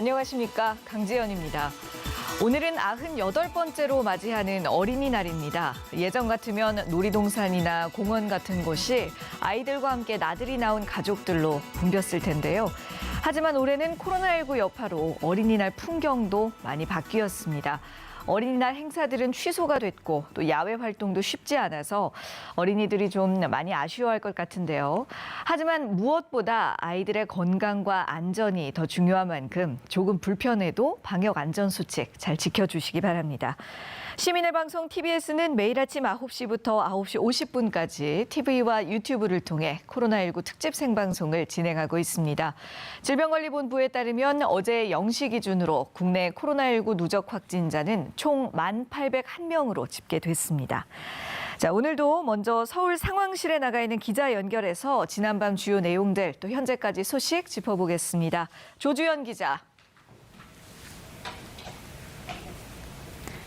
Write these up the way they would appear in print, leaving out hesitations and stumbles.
안녕하십니까, 강지연입니다. 오늘은 98번째로 맞이하는 어린이날입니다. 예전 같으면 놀이동산이나 공원 같은 곳이 아이들과 함께 나들이 나온 가족들로 붐볐을 텐데요. 하지만 올해는 코로나19 여파로 어린이날 풍경도 많이 바뀌었습니다. 어린이날 행사들은 취소가 됐고 또 야외 활동도 쉽지 않아서 어린이들이 좀 많이 아쉬워할 것 같은데요. 하지만 무엇보다 아이들의 건강과 안전이 더 중요한 만큼 조금 불편해도 방역 안전수칙 잘 지켜주시기 바랍니다. 시민의 방송 TBS는 매일 아침 9시부터 9시 50분까지 TV와 유튜브를 통해 코로나19 특집 생방송을 진행하고 있습니다. 질병관리본부에 따르면 어제 0시 기준으로 국내 코로나19 누적 확진자는 총 1,801명으로 집계됐습니다. 자, 오늘도 먼저 서울 상황실에 나가 있는 기자 연결해서 지난밤 주요 내용들 또 현재까지 소식 짚어보겠습니다. 조주연 기자.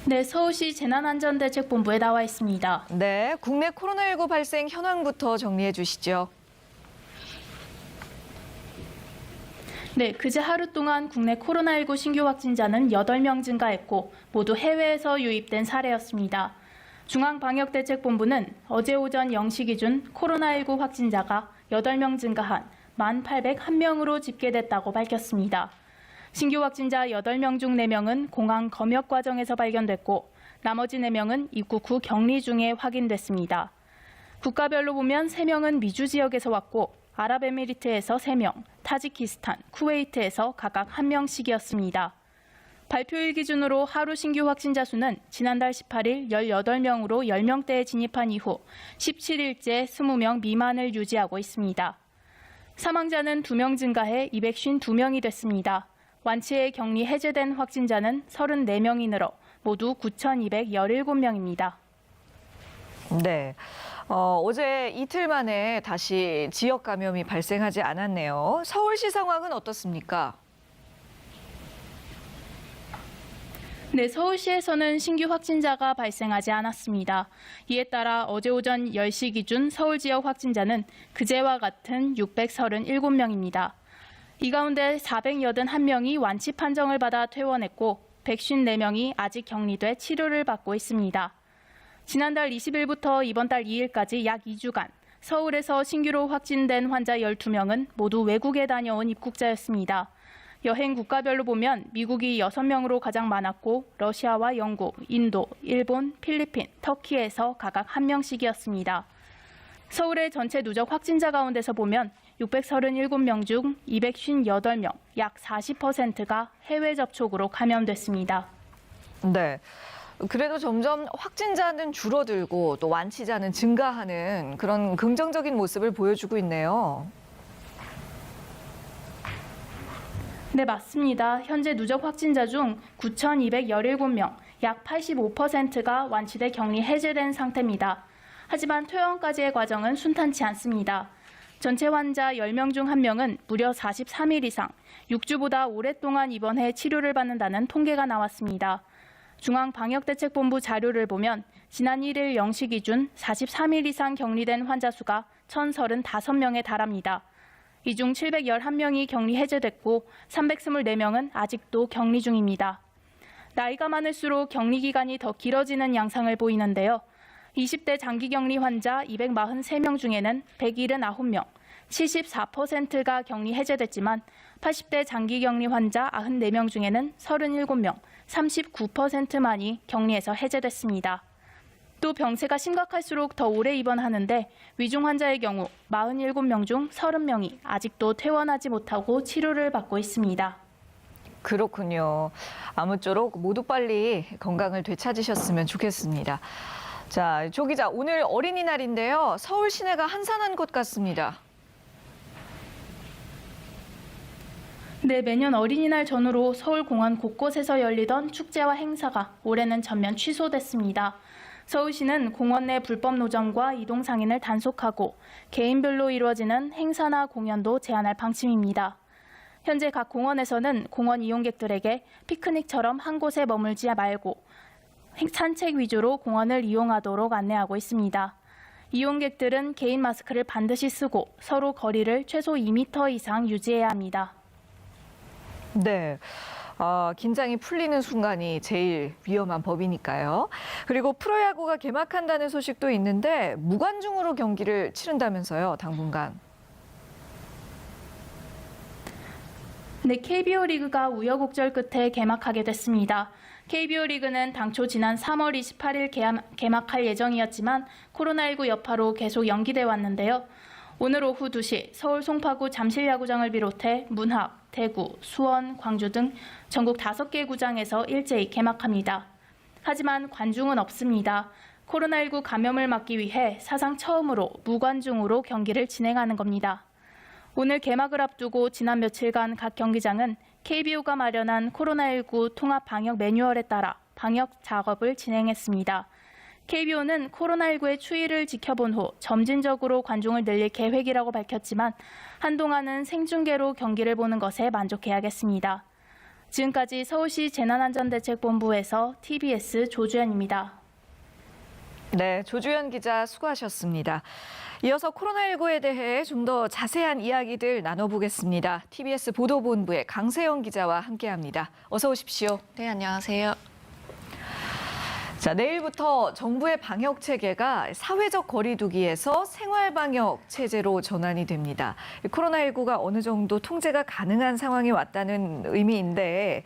네, 서울시 재난안전대책본부에 나와 있습니다. 네, 국내 코로나19 발생 현황부터 정리해 주시죠. 네, 그제 하루 동안 국내 코로나19 신규 확진자는 8명 증가했고 모두 해외에서 유입된 사례였습니다. 중앙방역대책본부는 어제 오전 0시 기준 코로나19 확진자가 8명 증가한 1,801명으로 집계됐다고 밝혔습니다. 신규 확진자 8명 중 4명은 공항 검역 과정에서 발견됐고 나머지 4명은 입국 후 격리 중에 확인됐습니다. 국가별로 보면 3명은 미주 지역에서 왔고 아랍에미리트에서 3명, 타지키스탄, 쿠웨이트에서 각각 1명씩이었습니다. 발표일 기준으로 하루 신규 확진자 수는 지난달 18일 18명으로 10명대에 진입한 이후 17일째 20명 미만을 유지하고 있습니다. 사망자는 2명 증가해 252명이 됐습니다. 완치해 격리 해제된 확진자는 34명이 늘어 모두 9,217명입니다. 네, 어제 이틀 만에 다시 지역 감염이 발생하지 않았네요. 서울시 상황은 어떻습니까? 네, 서울시에서는 신규 확진자가 발생하지 않았습니다. 이에 따라 어제 오전 10시 기준 서울 지역 확진자는 그제와 같은 637명입니다. 이 가운데 481명이 완치 판정을 받아 퇴원했고 154명이 아직 격리돼 치료를 받고 있습니다. 지난달 20일부터 이번 달 2일까지 약 2주간 서울에서 신규로 확진된 환자 12명은 모두 외국에 다녀온 입국자였습니다. 여행 국가별로 보면 미국이 6명으로 가장 많았고 러시아와 영국, 인도, 일본, 필리핀, 터키에서 각각 1명씩이었습니다. 서울의 전체 누적 확진자 가운데서 보면 637명 중 258명, 약 40%가 해외 접촉으로 감염됐습니다. 네, 그래도 점점 확진자는 줄어들고 또 완치자는 증가하는 그런 긍정적인 모습을 보여주고 있네요. 네, 맞습니다. 현재 누적 확진자 중 9,217명, 약 85%가 완치돼 격리 해제된 상태입니다. 하지만 퇴원까지의 과정은 순탄치 않습니다. 전체 환자 10명 중 1명은 무려 43일 이상, 6주보다 오랫동안 입원해 치료를 받는다는 통계가 나왔습니다. 중앙방역대책본부 자료를 보면 지난 1일 0시 기준 43일 이상 격리된 환자 수가 1,035명에 달합니다. 이 중 711명이 격리 해제됐고 324명은 아직도 격리 중입니다. 나이가 많을수록 격리 기간이 더 길어지는 양상을 보이는데요. 20대 장기격리 환자 243명 중에는 179명, 74%가 격리 해제됐지만 80대 장기격리 환자 94명 중에는 37명, 39%만이 격리에서 해제됐습니다. 또 병세가 심각할수록 더 오래 입원하는데 위중 환자의 경우 47명 중 30명이 아직도 퇴원하지 못하고 치료를 받고 있습니다. 그렇군요. 아무쪼록 모두 빨리 건강을 되찾으셨으면 좋겠습니다. 자, 조 기자, 오늘 어린이날인데요. 서울 시내가 한산한 것 같습니다. 네, 매년 어린이날 전후로 서울 공원 곳곳에서 열리던 축제와 행사가 올해는 전면 취소됐습니다. 서울시는 공원 내 불법 노점과 이동 상인을 단속하고 개인별로 이루어지는 행사나 공연도 제한할 방침입니다. 현재 각 공원에서는 공원 이용객들에게 피크닉처럼 한 곳에 머물지 말고 산책 위주로 공원을 이용하도록 안내하고 있습니다. 이용객들은 개인 마스크를 반드시 쓰고 서로 거리를 최소 2m 이상 유지해야 합니다. 네. 긴장이 풀리는 순간이 제일 위험한 법이니까요. 그리고 프로야구가 개막한다는 소식도 있는데 무관중으로 경기를 치른다면서요, 당분간. 네, KBO 리그가 우여곡절 끝에 개막하게 됐습니다. KBO 리그는 당초 지난 3월 28일 개막할 예정이었지만 코로나19 여파로 계속 연기돼 왔는데요. 오늘 오후 2시 서울 송파구 잠실야구장을 비롯해 문학, 대구, 수원, 광주 등 전국 5개 구장에서 일제히 개막합니다. 하지만 관중은 없습니다. 코로나19 감염을 막기 위해 사상 처음으로 무관중으로 경기를 진행하는 겁니다. 오늘 개막을 앞두고 지난 며칠간 각 경기장은 KBO가 마련한 코로나19 통합 방역 매뉴얼에 따라 방역 작업을 진행했습니다. KBO는 코로나19의 추이를 지켜본 후 점진적으로 관중을 늘릴 계획이라고 밝혔지만 한동안은 생중계로 경기를 보는 것에 만족해야겠습니다. 지금까지 서울시 재난안전대책본부에서 TBS 조주연입니다. 네, 조주연 기자 수고하셨습니다. 이어서 코로나19에 대해 좀 더 자세한 이야기들 나눠보겠습니다. TBS 보도본부의 강세영 기자와 함께합니다. 어서 오십시오. 네, 안녕하세요. 자, 내일부터 정부의 방역 체계가 사회적 거리두기에서 생활 방역 체제로 전환이 됩니다. 코로나19가 어느 정도 통제가 가능한 상황이 왔다는 의미인데,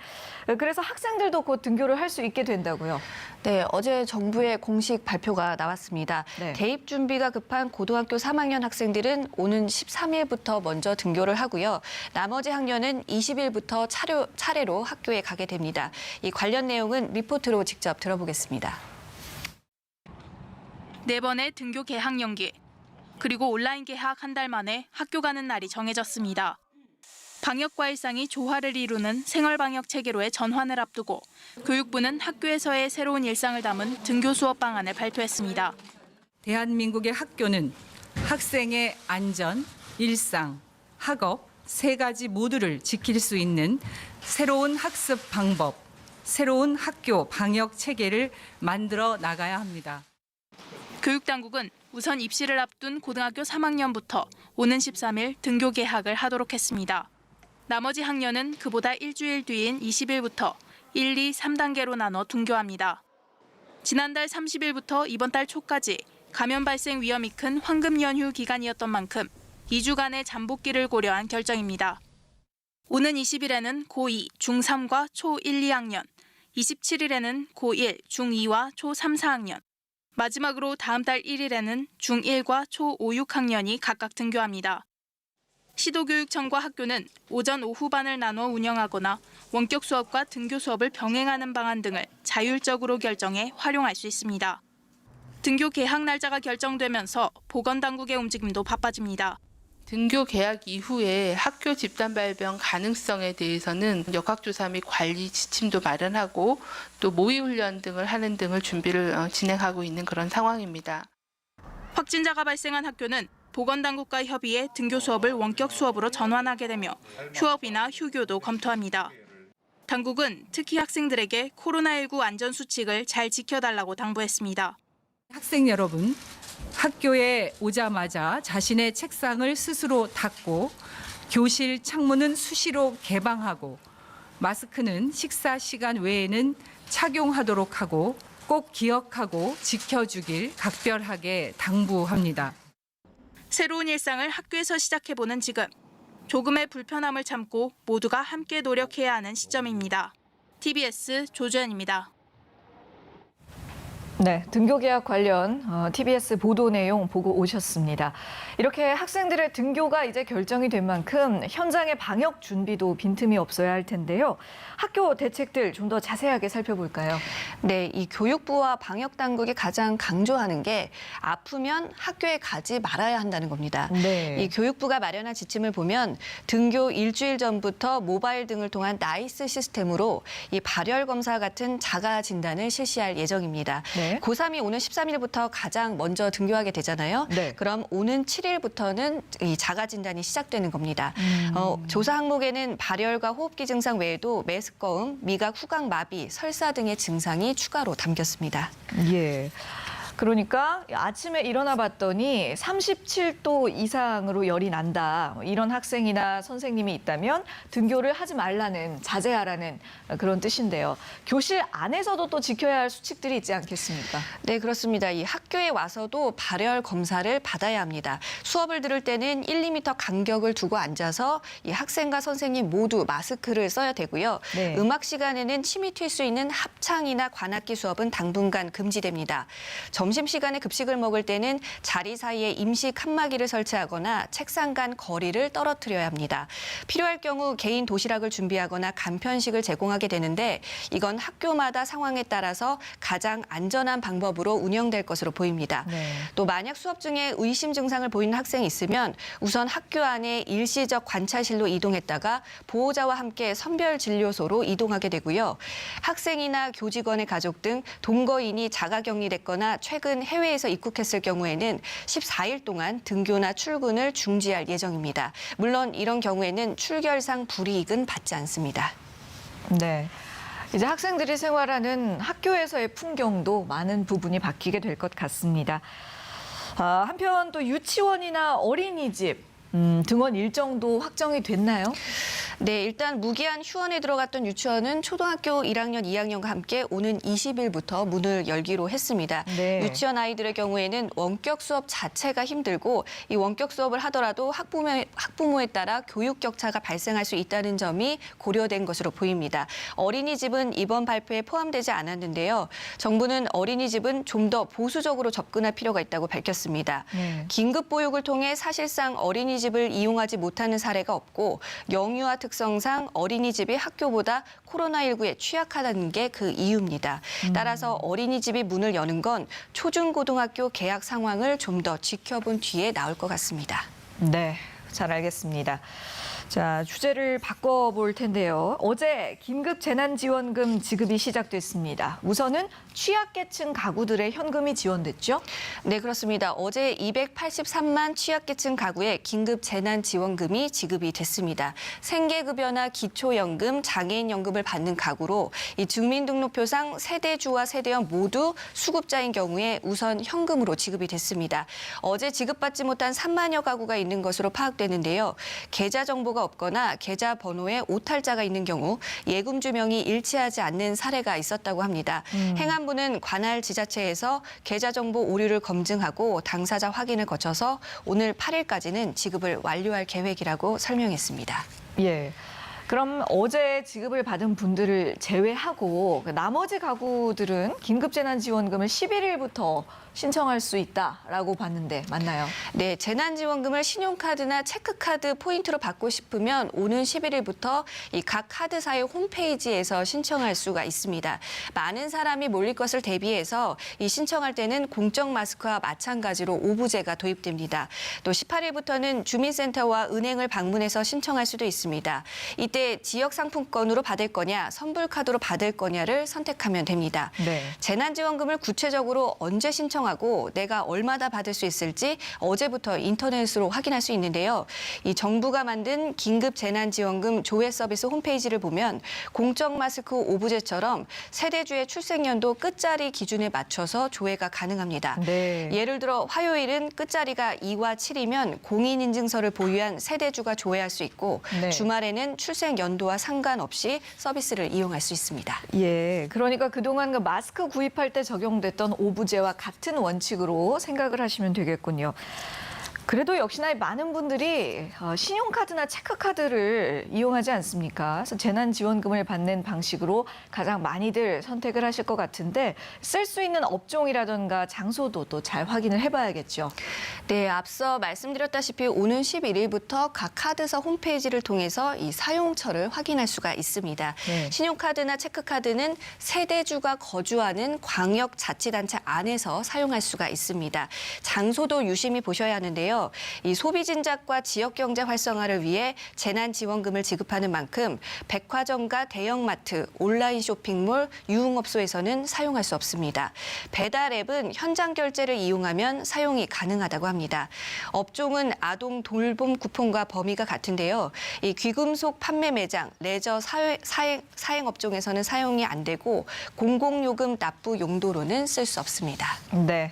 그래서 학생들도 곧 등교를 할 수 있게 된다고요. 네, 어제 정부의 공식 발표가 나왔습니다. 네. 대입 준비가 급한 고등학교 3학년 학생들은 오는 13일부터 먼저 등교를 하고요. 나머지 학년은 20일부터 차례로 학교에 가게 됩니다. 이 관련 내용은 리포트로 직접 들어보겠습니다. 네 번의 등교 개학 연기, 그리고 온라인 개학 한 달 만에 학교 가는 날이 정해졌습니다. 방역과 일상이 조화를 이루는 생활방역 체계로의 전환을 앞두고 교육부는 학교에서의 새로운 일상을 담은 등교 수업 방안을 발표했습니다. 대한민국의 학교는 학생의 안전, 일상, 학업 세 가지 모두를 지킬 수 있는 새로운 학습 방법, 새로운 학교 방역 체계를 만들어 나가야 합니다. 교육당국은 우선 입시를 앞둔 고등학교 3학년부터 오는 13일 등교 개학을 하도록 했습니다. 나머지 학년은 그보다 일주일 뒤인 20일부터 1, 2, 3단계로 나눠 등교합니다. 지난달 30일부터 이번 달 초까지 감염 발생 위험이 큰 황금 연휴 기간이었던 만큼 2주간의 잠복기를 고려한 결정입니다. 오는 20일에는 고2, 중3과 초1, 2학년, 27일에는 고1, 중2와 초3, 4학년, 마지막으로 다음 달 1일에는 중1과 초5, 6학년이 각각 등교합니다. 시도교육청과 학교는 오전, 오후반을 나눠 운영하거나 원격 수업과 등교 수업을 병행하는 방안 등을 자율적으로 결정해 활용할 수 있습니다. 등교 개학 날짜가 결정되면서 보건당국의 움직임도 바빠집니다. 등교 개학 이후에 학교 집단 발병 가능성에 대해서는 역학조사 및 관리 지침도 마련하고 또 모의훈련 등을 하는 등을 준비를 진행하고 있는 그런 상황입니다. 확진자가 발생한 학교는 보건당국과 협의해 등교 수업을 원격 수업으로 전환하게 되며 휴업이나 휴교도 검토합니다. 당국은 특히 학생들에게 코로나19 안전수칙을 잘 지켜달라고 당부했습니다. 학생 여러분, 학교에 오자마자 자신의 책상을 스스로 닫고 교실 창문은 수시로 개방하고 마스크는 식사 시간 외에는 착용하도록 하고 꼭 기억하고 지켜주길 각별하게 당부합니다. 새로운 일상을 학교에서 시작해보는 지금, 조금의 불편함을 참고 모두가 함께 노력해야 하는 시점입니다. TBS 조주연입니다. 네, 등교 개학 관련 TBS 보도 내용 보고 오셨습니다. 이렇게 학생들의 등교가 이제 결정이 된 만큼 현장의 방역 준비도 빈틈이 없어야 할 텐데요. 학교 대책들 좀 더 자세하게 살펴볼까요? 네, 이 교육부와 방역당국이 가장 강조하는 게 아프면 학교에 가지 말아야 한다는 겁니다. 네. 이 교육부가 마련한 지침을 보면 등교 일주일 전부터 모바일 등을 통한 나이스 시스템으로 이 발열 검사 같은 자가 진단을 실시할 예정입니다. 네. 고3이 오는 13일부터 가장 먼저 등교하게 되잖아요. 네. 그럼 오는 7일부터는 이 자가 진단이 시작되는 겁니다. 조사 항목에는 발열과 호흡기 증상 외에도 메스꺼움, 미각 후각 마비, 설사 등의 증상이 추가로 담겼습니다. 예. 그러니까 아침에 일어나 봤더니 37도 이상으로 열이 난다. 이런 학생이나 선생님이 있다면 등교를 하지 말라는, 자제하라는 그런 뜻인데요. 교실 안에서도 또 지켜야 할 수칙들이 있지 않겠습니까? 네, 그렇습니다. 이 학교에 와서도 발열 검사를 받아야 합니다. 수업을 들을 때는 1, 2m 간격을 두고 앉아서 이 학생과 선생님 모두 마스크를 써야 되고요. 네. 음악 시간에는 침이 튈 수 있는 합창이나 관악기 수업은 당분간 금지됩니다. 점심시간에 급식을 먹을 때는 자리 사이에 임시 칸막이를 설치하거나 책상 간 거리를 떨어뜨려야 합니다. 필요할 경우 개인 도시락을 준비하거나 간편식을 제공하게 되는데 이건 학교마다 상황에 따라서 가장 안전한 방법으로 운영될 것으로 보입니다. 네. 또 만약 수업 중에 의심 증상을 보이는 학생이 있으면 우선 학교 안에 일시적 관찰실로 이동했다가 보호자와 함께 선별진료소로 이동하게 되고요. 학생이나 교직원의 가족 등 동거인이 자가격리됐거나 최근 해외에서 입국했을 경우에는 14일 동안 등교나 출근을 중지할 예정입니다. 물론 이런 경우에는 출결상 불이익은 받지 않습니다. 네. 이제 학생들이 생활하는 학교에서의 풍경도 많은 부분이 바뀌게 될 것 같습니다. 한편 또 유치원이나 어린이집 등원 일정도 확정이 됐나요? 네, 일단 무기한 휴원에 들어갔던 유치원은 초등학교 1학년, 2학년과 함께 오는 20일부터 문을 열기로 했습니다. 네. 유치원 아이들의 경우에는 원격 수업 자체가 힘들고 이 원격 수업을 하더라도 학부모에 따라 교육 격차가 발생할 수 있다는 점이 고려된 것으로 보입니다. 어린이집은 이번 발표에 포함되지 않았는데요. 정부는 어린이집은 좀 더 보수적으로 접근할 필요가 있다고 밝혔습니다. 네. 긴급 보육을 통해 사실상 어린이집을 이용하지 못하는 사례가 없고 영유아 특성상 어린이집이 학교보다 코로나19에 취약하다는 게 그 이유입니다. 따라서 어린이집이 문을 여는 건 초중고등학교 개학 상황을 좀 더 지켜본 뒤에 나올 것 같습니다. 네, 잘 알겠습니다. 자, 주제를 바꿔볼 텐데요. 어제 긴급 재난지원금 지급이 시작됐습니다. 우선은 취약계층 가구들의 현금이 지원됐죠? 네, 그렇습니다. 어제 283만 취약계층 가구에 긴급 재난지원금이 지급이 됐습니다. 생계급여나 기초연금, 장애인연금을 받는 가구로 이 주민등록표상 세대주와 세대원 모두 수급자인 경우에 우선 현금으로 지급이 됐습니다. 어제 지급받지 못한 3만여 가구가 있는 것으로 파악되는데요. 계좌 정보가 없거나 계좌 번호에 오탈자가 있는 경우 예금 주명이 일치하지 않는 사례가 있었다고 합니다. 행안부는 관할 지자체에서 계좌 정보 오류를 검증하고 당사자 확인을 거쳐서 오늘 8일까지는 지급을 완료할 계획이라고 설명했습니다. 예. 그럼 어제 지급을 받은 분들을 제외하고 나머지 가구들은 긴급재난지원금을 11일부터 신청할 수 있다라고 봤는데 맞나요? 네, 재난지원금을 신용카드나 체크카드 포인트로 받고 싶으면 오는 11일부터 이 각 카드사의 홈페이지에서 신청할 수가 있습니다. 많은 사람이 몰릴 것을 대비해서 이 신청할 때는 공적 마스크와 마찬가지로 오부제가 도입됩니다. 또 18일부터는 주민센터와 은행을 방문해서 신청할 수도 있습니다. 이때 지역 상품권으로 받을 거냐, 선불카드로 받을 거냐를 선택하면 됩니다. 네. 재난지원금을 구체적으로 언제 신청하고 내가 얼마나 받을 수 있을지 어제부터 인터넷으로 확인할 수 있는데요. 이 정부가 만든 긴급재난지원금 조회 서비스 홈페이지를 보면 공적 마스크 오부제처럼 세대주의 출생연도 끝자리 기준에 맞춰서 조회가 가능합니다. 네. 예를 들어 화요일은 끝자리가 2와 7이면 공인인증서를 보유한 세대주가 조회할 수 있고 네. 주말에는 출생 연도와 상관없이 서비스를 이용할 수 있습니다. 예, 그러니까 그동안 그 마스크 구입할 때 적용됐던 오부제와 같은 원칙으로 생각을 하시면 되겠군요. 그래도 역시나 많은 분들이 신용카드나 체크카드를 이용하지 않습니까? 그래서 재난지원금을 받는 방식으로 가장 많이들 선택을 하실 것 같은데 쓸 수 있는 업종이라든가 장소도 또 잘 확인을 해봐야겠죠. 네, 앞서 말씀드렸다시피 오는 11일부터 각 카드사 홈페이지를 통해서 이 사용처를 확인할 수가 있습니다. 네. 신용카드나 체크카드는 세대주가 거주하는 광역자치단체 안에서 사용할 수가 있습니다. 장소도 유심히 보셔야 하는데요. 이 소비 진작과 지역 경제 활성화를 위해 재난지원금을 지급하는 만큼 백화점과 대형마트, 온라인 쇼핑몰, 유흥업소에서는 사용할 수 없습니다. 배달 앱은 현장 결제를 이용하면 사용이 가능하다고 합니다. 업종은 아동 돌봄 쿠폰과 범위가 같은데요. 이 귀금속 판매 매장, 레저 사행 업종에서는 사용이 안 되고 공공요금 납부 용도로는 쓸 수 없습니다. 네.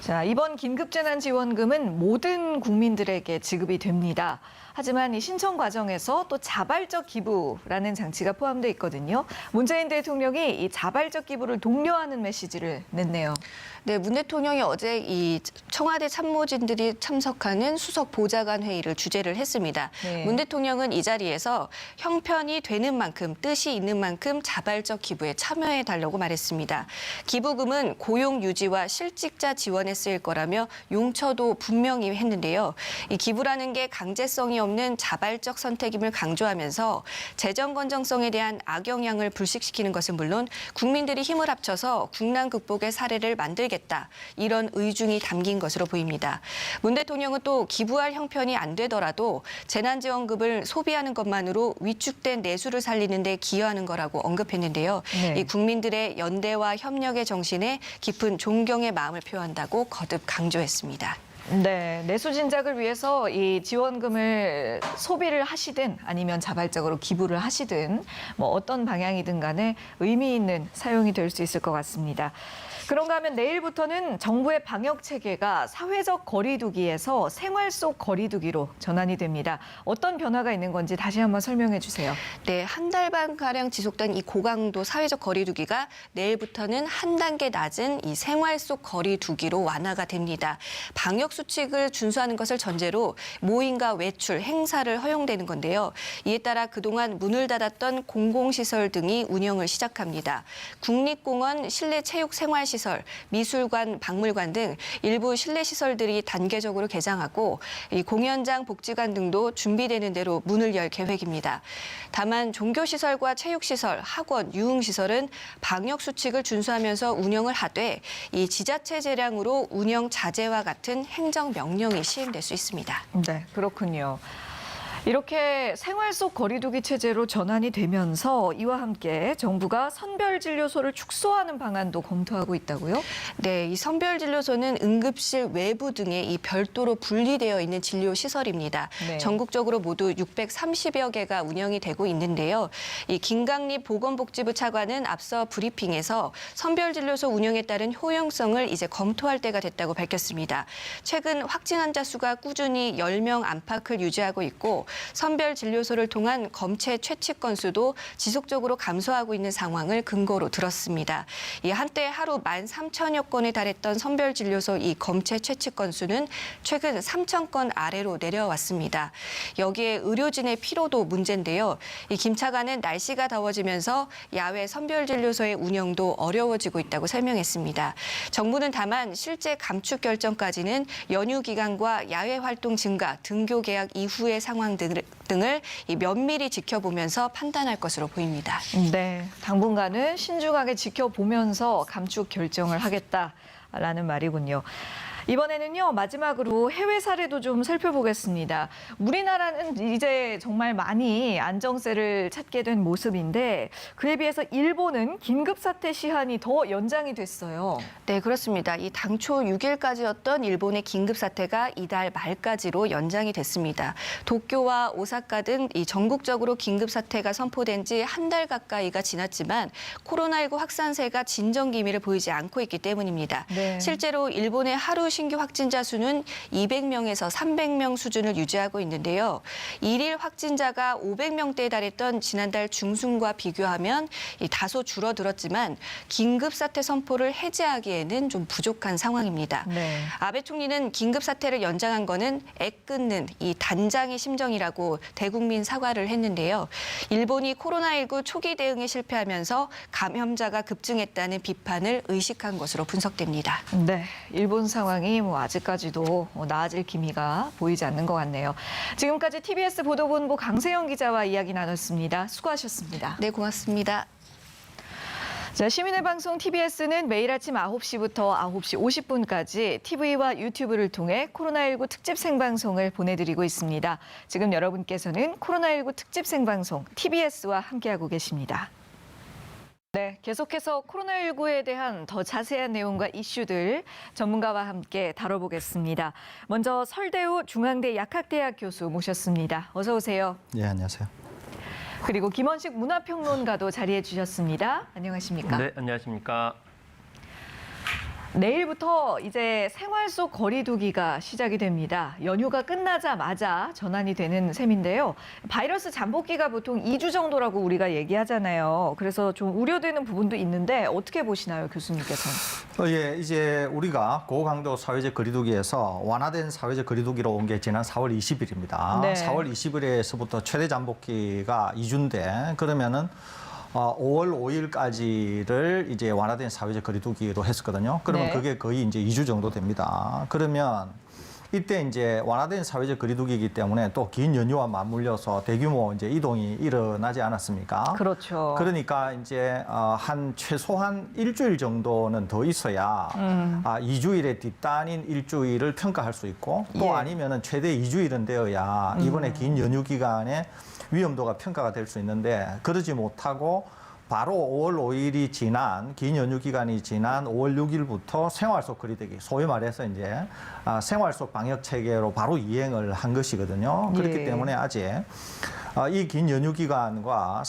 자, 이번 긴급재난지원금은 모든 국민들에게 지급이 됩니다. 하지만 이 신청 과정에서 또 자발적 기부라는 장치가 포함되어 있거든요. 문재인 대통령이 이 자발적 기부를 독려하는 메시지를 냈네요. 네, 문 대통령이 어제 이 청와대 참모진들이 참석하는 수석 보좌관 회의를 주재를 했습니다. 네. 문 대통령은 이 자리에서 형편이 되는 만큼, 뜻이 있는 만큼 자발적 기부에 참여해 달라고 말했습니다. 기부금은 고용 유지와 실직자 지원에 쓰일 거라며 용처도 분명히 했는데요. 이 기부라는 게 강제성이 없는 자발적 선택임을 강조하면서 재정 건정성에 대한 악영향을 불식시키는 것은 물론 국민들이 힘을 합쳐서 국난 극복의 사례를 만들겠다. 이런 의중이 담긴 것으로 보입니다. 문 대통령은 또 기부할 형편이 안 되더라도 재난지원금을 소비하는 것만으로 위축된 내수를 살리는 데 기여하는 거라고 언급했는데요. 네. 이 국민들의 연대와 협력의 정신에 깊은 존경의 마음을 표한다고 거듭 강조했습니다. 네, 내수 진작을 위해서 이 지원금을 소비를 하시든 아니면 자발적으로 기부를 하시든 뭐 어떤 방향이든 간에 의미 있는 사용이 될 수 있을 것 같습니다. 그런가 하면 내일부터는 정부의 방역 체계가 사회적 거리두기에서 생활 속 거리두기로 전환이 됩니다. 어떤 변화가 있는 건지 다시 한번 설명해 주세요. 네, 한 달 반 가량 지속된 이 고강도 사회적 거리두기가 내일부터는 한 단계 낮은 이 생활 속 거리두기로 완화가 됩니다. 방역 수칙을 준수하는 것을 전제로 모임과 외출, 행사를 허용되는 건데요. 이에 따라 그동안 문을 닫았던 공공시설 등이 운영을 시작합니다. 국립공원, 실내 체육 생활시설, 미술관, 박물관 등 일부 실내 시설들이 단계적으로 개장하고 이 공연장, 복지관 등도 준비되는 대로 문을 열 계획입니다. 다만 종교시설과 체육시설, 학원, 유흥시설은 방역 수칙을 준수하면서 운영을 하되 이 지자체 재량으로 운영 자제와 같은 행정명령이 시행될 수 있습니다. 네, 그렇군요. 이렇게 생활 속 거리두기 체제로 전환이 되면서 이와 함께 정부가 선별진료소를 축소하는 방안도 검토하고 있다고요? 네, 이 선별진료소는 응급실 외부 등에 이 별도로 분리되어 있는 진료시설입니다. 네. 전국적으로 모두 630여 개가 운영이 되고 있는데요. 이 김강립 보건복지부 차관은 앞서 브리핑에서 선별진료소 운영에 따른 효용성을 이제 검토할 때가 됐다고 밝혔습니다. 최근 확진 환자 수가 꾸준히 10명 안팎을 유지하고 있고 선별진료소를 통한 검체 채취 건수도 지속적으로 감소하고 있는 상황을 근거로 들었습니다. 이 한때 하루 13,000여 건에 달했던 선별진료소 이 검체 채취 건수는 최근 3,000건 아래로 내려왔습니다. 여기에 의료진의 피로도 문제인데요. 이 김 차관은 날씨가 더워지면서 야외 선별진료소의 운영도 어려워지고 있다고 설명했습니다. 정부는 다만 실제 감축 결정까지는 연휴 기간과 야외 활동 증가, 등교 개학 이후의 상황 등을 면밀히 지켜보면서 판단할 것으로 보입니다. 네, 당분간은 신중하게 지켜보면서 감축 결정을 하겠다라는 말이군요. 이번에는요, 마지막으로 해외 사례도 좀 살펴보겠습니다. 우리나라는 이제 정말 많이 안정세를 찾게 된 모습인데 그에 비해서 일본은 긴급사태 시한이 더 연장이 됐어요. 네, 그렇습니다. 이 당초 6일까지였던 일본의 긴급사태가 이달 말까지로 연장이 됐습니다. 도쿄와 오사카 등 이 전국적으로 긴급사태가 선포된 지 한 달 가까이가 지났지만 코로나19 확산세가 진정 기미를 보이지 않고 있기 때문입니다. 네. 실제로 일본의 하루 신규 확진자 수는 200명에서 300명 수준을 유지하고 있는데요. 일일 확진자가 500명대에 달했던 지난달 중순과 비교하면 다소 줄어들었지만 긴급사태 선포를 해제하기에는 좀 부족한 상황입니다. 네. 아베 총리는 긴급사태를 연장한 거는 애끓는 이 단장의 심정이라고 대국민 사과를 했는데요. 일본이 코로나19 초기 대응에 실패하면서 감염자가 급증했다는 비판을 의식한 것으로 분석됩니다. 네, 일본 상황이 뭐 아직까지도 나아질 기미가 보이지 않는 것 같네요. 지금까지 TBS 보도본부 강세영 기자와 이야기 나눴습니다. 수고하셨습니다. 네, 고맙습니다. 자, 시민의 방송 TBS는 매일 아침 9시부터 9시 50분까지 TV와 유튜브를 통해 코로나19 특집 생방송을 보내드리고 있습니다. 지금 여러분께서는 코로나19 특집 생방송 TBS와 함께하고 계십니다. 네, 계속해서 코로나19에 대한 더 자세한 내용과 이슈들 전문가와 함께 다뤄보겠습니다. 먼저 설대우 중앙대 약학대학 교수 모셨습니다. 어서 오세요. 예, 안녕하세요. 그리고 김원식 문화평론가도 자리해 주셨습니다. 안녕하십니까? 네, 안녕하십니까. 내일부터 이제 생활 속 거리두기가 시작이 됩니다. 연휴가 끝나자마자 전환이 되는 셈인데요. 바이러스 잠복기가 보통 2주 정도라고 우리가 얘기하잖아요. 그래서 좀 우려되는 부분도 있는데 어떻게 보시나요, 교수님께서는? 예, 이제 우리가 고강도 사회적 거리두기에서 완화된 사회적 거리두기로 온 게 지난 4월 20일입니다. 네. 4월 20일에서부터 최대 잠복기가 2주인데 그러면은 5월 5일까지를 이제 완화된 사회적 거리두기로 했었거든요. 그러면 네. 그게 거의 이제 2주 정도 됩니다. 그러면 이때 이제 완화된 사회적 거리두기이기 때문에 또 긴 연휴와 맞물려서 대규모 이제 이동이 일어나지 않았습니까? 그렇죠. 그러니까 이제 한 최소한 일주일 정도는 더 있어야 2주일에 뒷단인 일주일을 평가할 수 있고 또 예. 아니면은 최대 2주일은 되어야 이번에 긴 연휴 기간에 위험도가 평가가 될 수 있는데 그러지 못하고 바로 5월 5일이 지난 긴 연휴 기간이 지난 5월 6일부터 생활 속 거리두기 소위 말해서 이제 생활 속 방역 체계로 바로 이행을 한 것이거든요. 그렇기 예. 때문에 아직 이 긴 연휴 기간과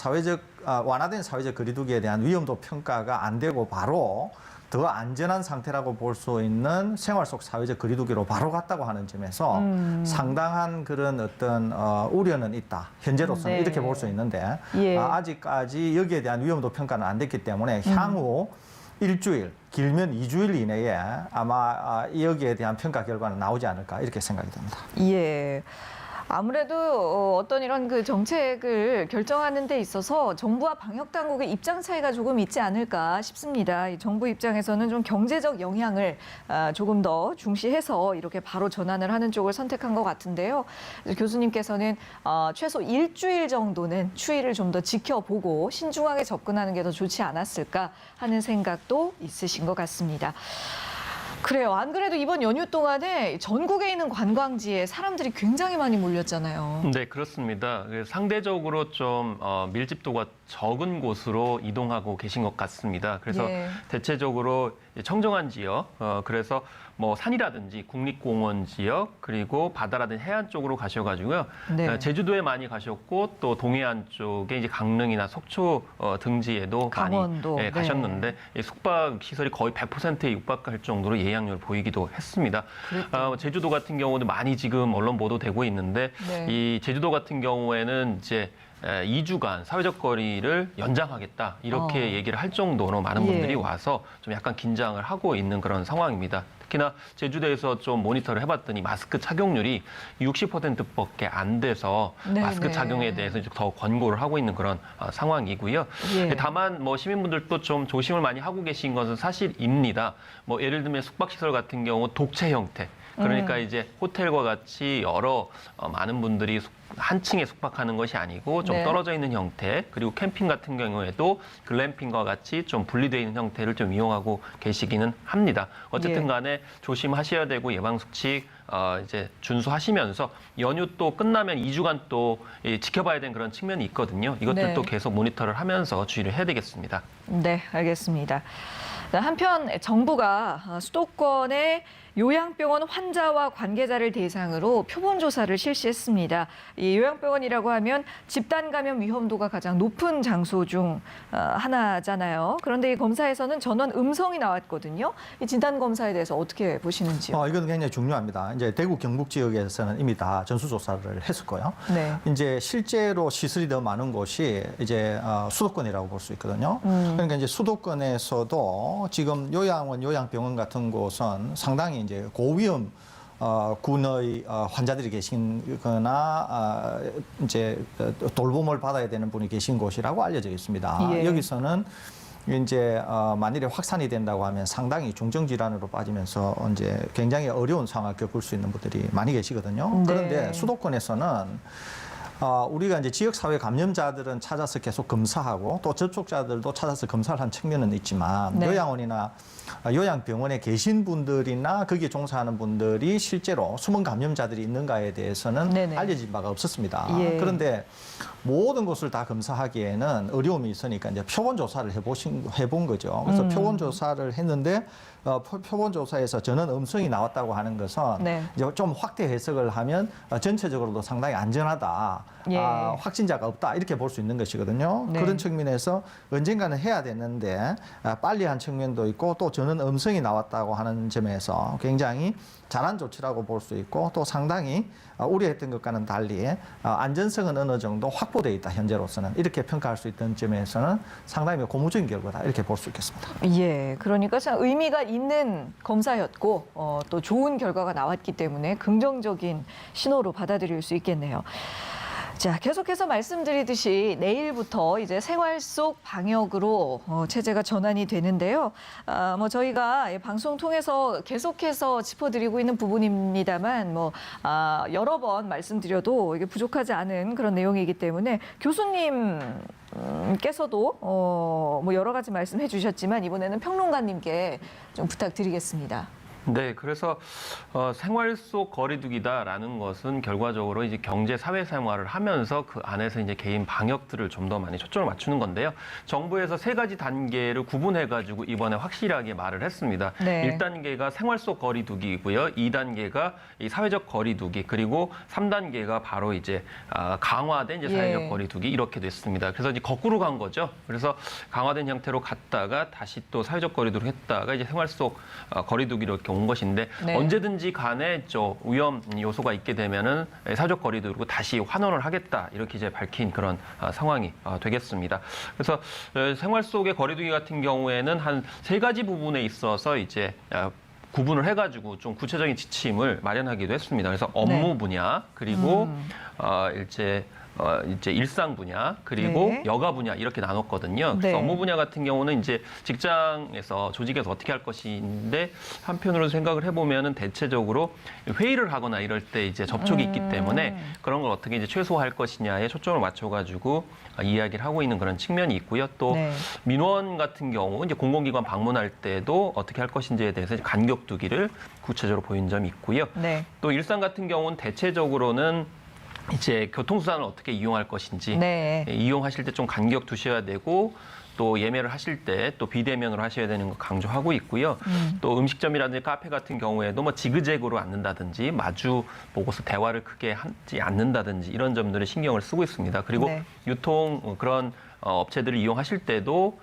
완화된 사회적 거리두기에 대한 위험도 평가가 안 되고 바로 더 안전한 상태라고 볼 수 있는 생활 속 사회적 거리두기로 바로 갔다고 하는 점에서 상당한 그런 어떤 우려는 있다. 현재로서는 네. 이렇게 볼 수 있는데 예. 아직까지 여기에 대한 위험도 평가는 안 됐기 때문에 향후 일주일, 길면 2주일 이내에 아마 여기에 대한 평가 결과는 나오지 않을까 이렇게 생각이 듭니다. 예. 아무래도 어떤 이런 그 정책을 결정하는 데 있어서 정부와 방역 당국의 입장 차이가 조금 있지 않을까 싶습니다. 이 정부 입장에서는 좀 경제적 영향을 조금 더 중시해서 이렇게 바로 전환을 하는 쪽을 선택한 것 같은데요. 교수님께서는 최소 일주일 정도는 추이를 좀 더 지켜보고 신중하게 접근하는 게 더 좋지 않았을까 하는 생각도 있으신 것 같습니다. 그래요. 안 그래도 이번 연휴 동안에 전국에 있는 관광지에 사람들이 굉장히 많이 몰렸잖아요. 네, 그렇습니다. 상대적으로 좀 밀집도가 적은 곳으로 이동하고 계신 것 같습니다. 그래서 예. 대체적으로 청정한 지역, 그래서 뭐 산이라든지 국립공원 지역 그리고 바다라든지 해안 쪽으로 가셔가지고요. 네. 제주도에 많이 가셨고 또 동해안 쪽에 이제 강릉이나 속초 등지에도 강원도. 많이 네. 가셨는데 이 숙박 시설이 거의 100%에 육박할 정도로 예약률 보이기도 했습니다. 제주도 같은 경우도 많이 지금 언론 보도되고 있는데 네. 이 제주도 같은 경우에는 이제 2주간 사회적 거리를 연장하겠다 이렇게 얘기를 할 정도로 많은 분들이 예. 와서 좀 약간 긴장을 하고 있는 그런 상황입니다. 특히나 제주도에서 좀 모니터를 해봤더니 마스크 착용률이 60%밖에 안 돼서 네, 마스크 네. 착용에 대해서 이제 더 권고를 하고 있는 그런 상황이고요. 예. 다만 뭐 시민분들도 좀 조심을 많이 하고 계신 것은 사실입니다. 뭐 예를 들면 숙박시설 같은 경우 독채 형태. 그러니까 이제 호텔과 같이 여러 많은 분들이 한 층에 숙박하는 것이 아니고 좀 네. 떨어져 있는 형태, 그리고 캠핑 같은 경우에도 글램핑과 같이 좀 분리되어 있는 형태를 좀 이용하고 계시기는 합니다. 어쨌든 예. 간에 조심하셔야 되고 예방수칙 이제 준수하시면서 연휴 또 끝나면 2주간 또 지켜봐야 되는 그런 측면이 있거든요. 이것들도 네. 계속 모니터를 하면서 주의를 해야 되겠습니다. 네, 알겠습니다. 한편 정부가 수도권의 요양병원 환자와 관계자를 대상으로 표본 조사를 실시했습니다. 이 요양병원이라고 하면 집단 감염 위험도가 가장 높은 장소 중 하나잖아요. 그런데 이 검사에서는 전원 음성이 나왔거든요. 이 진단 검사에 대해서 어떻게 보시는지요? 이건 굉장히 중요합니다. 이제 대구 경북 지역에서는 이미 다 전수조사를 했었고요. 네. 이제 실제로 시설이 더 많은 곳이 이제 수도권이라고 볼 수 있거든요. 그러니까 이제 수도권에서도 지금 요양원, 요양병원 같은 곳은 상당히 이제 고위험 군의 환자들이 계신거나 이제 돌봄을 받아야 되는 분이 계신 곳이라고 알려져 있습니다. 예. 여기서는 이제 만일에 확산이 된다고 하면 상당히 중증 질환으로 빠지면서 이제 굉장히 어려운 상황을 겪을 수 있는 분들이 많이 계시거든요. 네. 그런데 수도권에서는 우리가 이제 지역사회 감염자들은 찾아서 계속 검사하고 또 접촉자들도 찾아서 검사를 한 측면은 있지만 네. 요양원이나 요양병원에 계신 분들이나 거기에 종사하는 분들이 실제로 숨은 감염자들이 있는가에 대해서는 네네. 알려진 바가 없었습니다. 예. 그런데 모든 것을 다 검사하기에는 어려움이 있으니까 이제 표본 조사를 해본 거죠. 그래서 표본 조사를 했는데 표본 조사에서 전원 음성이 나왔다고 하는 것은 네. 이제 좀 확대 해석을 하면 전체적으로도 상당히 안전하다. 예. 확진자가 없다 이렇게 볼 수 있는 것이거든요. 네. 그런 측면에서 언젠가는 해야 되는데 빨리 한 측면도 있고 또 저는 음성이 나왔다고 하는 점에서 굉장히 잘한 조치라고 볼 수 있고 또 상당히 우려했던 것과는 달리 안전성은 어느 정도 확보되어 있다 현재로서는 이렇게 평가할 수 있던 점에서는 상당히 고무적인 결과다 이렇게 볼 수 있겠습니다. 예, 그러니까 참 의미가 있는 검사였고 또 좋은 결과가 나왔기 때문에 긍정적인 신호로 받아들일 수 있겠네요. 자, 계속해서 말씀드리듯이 내일부터 이제 생활 속 방역으로 체제가 전환이 되는데요. 뭐 저희가 방송 통해서 계속해서 짚어드리고 있는 부분입니다만 여러 번 말씀드려도 이게 부족하지 않은 그런 내용이기 때문에 교수님께서도 뭐 여러 가지 말씀해 주셨지만 이번에는 평론가님께 좀 부탁드리겠습니다. 네, 그래서 생활 속 거리두기다라는 것은 결과적으로 이제 경제 사회 생활을 하면서 그 안에서 이제 개인 방역들을 좀 더 많이 초점을 맞추는 건데요. 정부에서 3가지 단계를 구분해가지고 이번에 확실하게 말을 했습니다. 네. 1단계가 생활 속 거리두기이고요. 2단계가 이 사회적 거리두기, 그리고 3단계가 바로 이제 강화된 이제 사회적 예. 거리두기 이렇게 됐습니다. 그래서 이제 거꾸로 간 거죠. 그래서 강화된 형태로 갔다가 다시 또 사회적 거리두기로 했다가 이제 생활 속 거리두기로 이렇게 온 것인데 네. 언제든지 간에 위험 요소가 있게 되면은 사회적 거리두기로 다시 환원을 하겠다 이렇게 이제 밝힌 그런 상황이 되겠습니다. 그래서 생활 속의 거리두기 같은 경우에는 한 3가지 부분에 있어서 이제 구분을 해가지고 좀 구체적인 지침을 마련하기도 했습니다. 그래서 업무 네. 분야 그리고 이제 일상 분야 그리고 네. 여가 분야 이렇게 나눴거든요. 그래서 네. 업무 분야 같은 경우는 이제 직장에서 조직에서 어떻게 할 것인데 한편으로 생각을 해보면은 대체적으로 회의를 하거나 이럴 때 이제 접촉이 있기 때문에 그런 걸 어떻게 이제 최소화할 것이냐에 초점을 맞춰가지고 이야기를 하고 있는 그런 측면이 있고요. 또 네. 민원 같은 경우 이제 공공기관 방문할 때도 어떻게 할 것인지에 대해서 간격 두기를 구체적으로 보인 점이 있고요. 네. 또 일상 같은 경우는 대체적으로는 이제 교통수단을 어떻게 이용할 것인지 네. 이용하실 때 좀 간격 두셔야 되고 또 예매를 하실 때 또 비대면으로 하셔야 되는 거 강조하고 있고요. 또 음식점이라든지 카페 같은 경우에도 뭐 지그재그로 앉는다든지 마주 보고서 대화를 크게 하지 않는다든지 이런 점들을 신경을 쓰고 있습니다. 그리고 네. 유통 그런 업체들을 이용하실 때도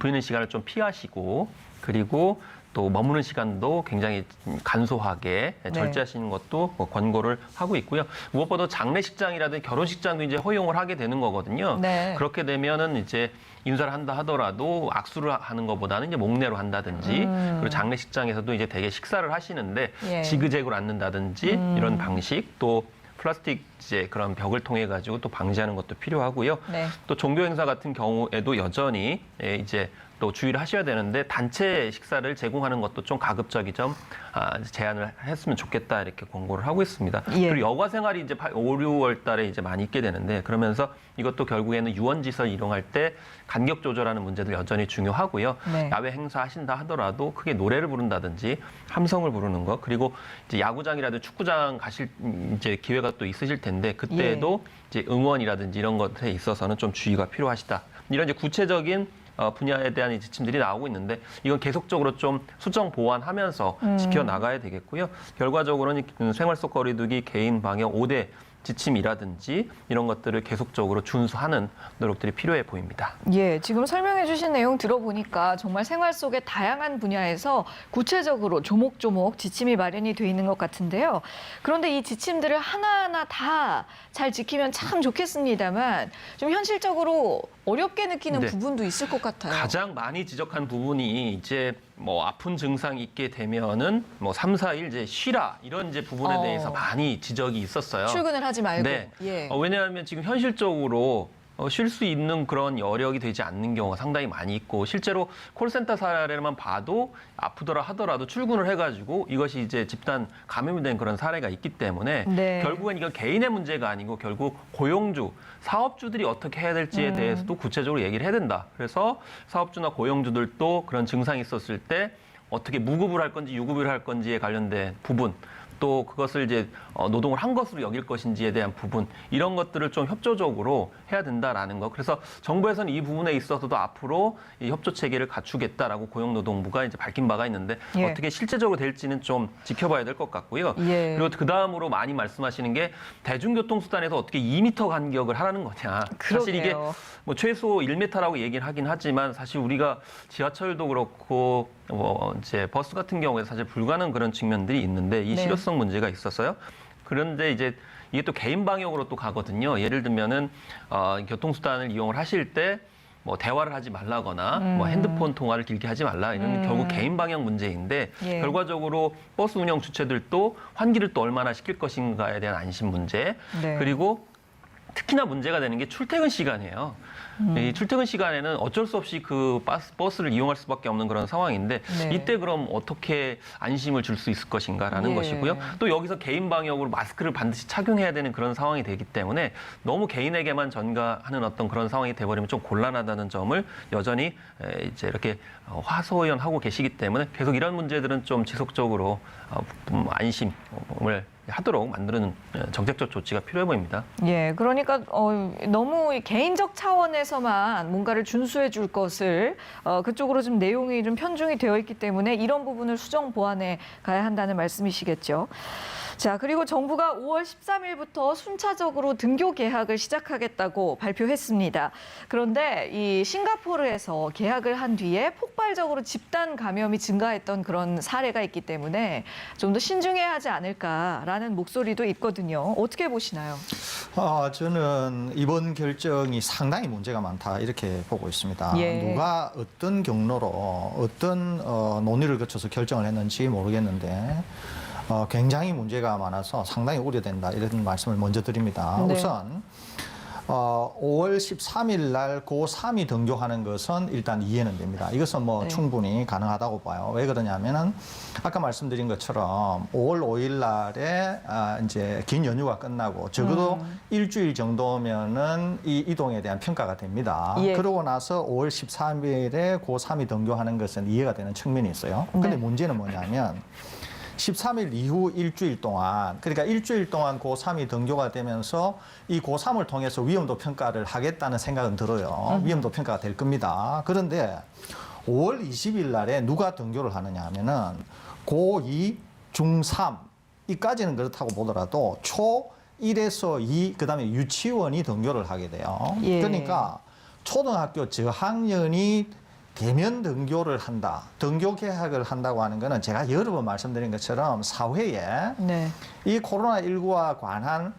보이는 시간을 좀 피하시고 그리고 또 머무는 시간도 굉장히 간소하게 절제하시는 것도 권고를 하고 있고요. 무엇보다 장례식장이라든지 결혼식장도 이제 허용을 하게 되는 거거든요. 네. 그렇게 되면은 이제 인사를 한다 하더라도 악수를 하는 것보다는 이제 목례로 한다든지 그리고 장례식장에서도 이제 대개 식사를 하시는데 예. 지그재그로 앉는다든지 이런 방식 또 플라스틱 이제 그런 벽을 통해 가지고 또 방지하는 것도 필요하고요. 네. 또 종교 행사 같은 경우에도 여전히 이제 또 주의를 하셔야 되는데 단체 식사를 제공하는 것도 좀 가급적이 좀 제한을 했으면 좋겠다 이렇게 권고를 하고 있습니다. 예. 그리고 여가 생활이 이제 5, 6월 달에 이제 많이 있게 되는데 그러면서 이것도 결국에는 유원지설 이용할 때 간격 조절하는 문제들 여전히 중요하고요. 네. 야외 행사 하신다 하더라도 크게 노래를 부른다든지 함성을 부르는 것 그리고 이제 야구장이라든지 축구장 가실 이제 기회가 또 있으실 텐데 그때도 이제 응원이라든지 이런 것에 있어서는 좀 주의가 필요하시다. 이런 이제 구체적인 분야에 대한 지침들이 나오고 있는데 이건 계속적으로 좀 수정 보완하면서 지켜나가야 되겠고요. 결과적으로는 생활 속 거리두기, 개인 방역 5대 지침이라든지 이런 것들을 계속적으로 준수하는 노력들이 필요해 보입니다. 예, 지금 설명해 주신 내용 들어보니까 정말 생활 속의 다양한 분야에서 구체적으로 조목조목 지침이 마련이 돼 있는 것 같은데요. 그런데 이 지침들을 하나하나 다 잘 지키면 참 좋겠습니다만 좀 현실적으로 어렵게 느끼는 네. 부분도 있을 것 같아요. 가장 많이 지적한 부분이 이제 뭐 아픈 증상이 있게 되면은 뭐 3, 4일 이제 쉬라 이런 이제 부분에 대해서 많이 지적이 있었어요. 출근을 하지 말고. 네. 예. 왜냐하면 지금 현실적으로 쉴 수 있는 그런 여력이 되지 않는 경우가 상당히 많이 있고 실제로 콜센터 사례만 봐도 아프더라 하더라도 출근을 해가지고 이것이 이제 집단 감염이 된 그런 사례가 있기 때문에 네. 결국엔 이건 개인의 문제가 아니고 결국 고용주, 사업주들이 어떻게 해야 될지에 대해서도 구체적으로 얘기를 해야 된다. 그래서 사업주나 고용주들도 그런 증상이 있었을 때 어떻게 무급을 할 건지 유급을 할 건지에 관련된 부분 또 그것을 이제 노동을 한 것으로 여길 것인지에 대한 부분 이런 것들을 좀 협조적으로 해야 된다라는 거. 그래서 정부에서는 이 부분에 있어서도 앞으로 이 협조 체계를 갖추겠다라고 고용노동부가 이제 밝힌 바가 있는데 예. 어떻게 실제적으로 될지는 좀 지켜봐야 될 것 같고요. 예. 그리고 그 다음으로 많이 말씀하시는 게 대중교통수단에서 어떻게 2m 간격을 하라는 거냐. 사실 이게 그러게요. 뭐 최소 1m라고 얘기를 하긴 하지만 사실 우리가 지하철도 그렇고 이제 버스 같은 경우에 사실 불가능한 그런 측면들이 있는데 이 네. 실효성 문제가 있어서요. 그런데 이제 이게 또 개인 방역으로 또 가거든요. 예를 들면은 교통수단을 이용을 하실 때 뭐 대화를 하지 말라거나 뭐 핸드폰 통화를 길게 하지 말라 이런 결국 개인 방역 문제인데 예. 결과적으로 버스 운영 주체들도 환기를 또 얼마나 시킬 것인가에 대한 안심 문제 네. 그리고 특히나 문제가 되는 게 출퇴근 시간이에요. 이 출퇴근 시간에는 어쩔 수 없이 그 버스를 이용할 수밖에 없는 그런 상황인데 네. 이때 그럼 어떻게 안심을 줄 수 있을 것인가라는 예. 것이고요. 또 여기서 개인 방역으로 마스크를 반드시 착용해야 되는 그런 상황이 되기 때문에 너무 개인에게만 전가하는 어떤 그런 상황이 돼버리면 좀 곤란하다는 점을 여전히 이제 이렇게 화소연하고 계시기 때문에 계속 이런 문제들은 좀 지속적으로 안심을 하도록 만드는 정책적 조치가 필요해 보입니다. 예, 그러니까 너무 개인적 차원에서만 뭔가를 준수해 줄 것을 그쪽으로 좀 내용이 좀 편중이 되어 있기 때문에 이런 부분을 수정 보완해 가야 한다는 말씀이시겠죠. 자, 그리고 정부가 5월 13일부터 순차적으로 등교 개학을 시작하겠다고 발표했습니다. 그런데 이 싱가포르에서 개학을 한 뒤에 폭발적으로 집단 감염이 증가했던 그런 사례가 있기 때문에 좀 더 신중해야 하지 않을까라는 목소리도 있거든요. 어떻게 보시나요? 저는 이번 결정이 상당히 문제가 많다 이렇게 보고 있습니다. 예. 누가 어떤 경로로 어떤 논의를 거쳐서 결정을 했는지 모르겠는데 굉장히 문제가 많아서 상당히 우려된다 이런 말씀을 먼저 드립니다. 네. 우선 5월 13일 날 고3이 등교하는 것은 일단 이해는 됩니다. 이것은 뭐 네. 충분히 가능하다고 봐요. 왜 그러냐면은 아까 말씀드린 것처럼 5월 5일 날에 이제 긴 연휴가 끝나고 적어도 일주일 정도면은 이 이동에 대한 평가가 됩니다. 예. 그러고 나서 5월 13일에 고3이 등교하는 것은 이해가 되는 측면이 있어요. 근데 네. 문제는 뭐냐면 13일 이후 일주일 동안, 그러니까 일주일 동안 고3이 등교가 되면서 이 고3을 통해서 위험도 평가를 하겠다는 생각은 들어요. 위험도 평가가 될 겁니다. 그런데 5월 20일 날에 누가 등교를 하느냐 하면은 고2, 중3, 이까지는 그렇다고 보더라도 초1에서 2, 그 다음에 유치원이 등교를 하게 돼요. 예. 그러니까 초등학교 저학년이 대면 등교를 한다, 등교 개학을 한다고 하는 거는 제가 여러 번 말씀드린 것처럼 사회에 네. 이 코로나19와 관한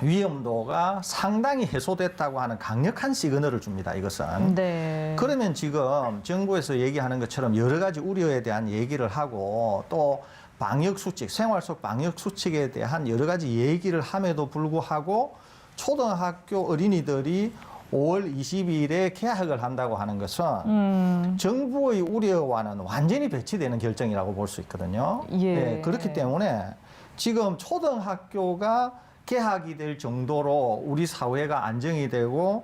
위험도가 상당히 해소됐다고 하는 강력한 시그널을 줍니다, 이것은. 네. 그러면 지금 정부에서 얘기하는 것처럼 여러 가지 우려에 대한 얘기를 하고 또 방역 수칙, 생활 속 방역 수칙에 대한 여러 가지 얘기를 함에도 불구하고 초등학교 어린이들이 5월 22일에 개학을 한다고 하는 것은 정부의 우려와는 완전히 배치되는 결정이라고 볼 수 있거든요. 예. 그렇기 때문에 지금 초등학교가 개학이 될 정도로 우리 사회가 안정이 되고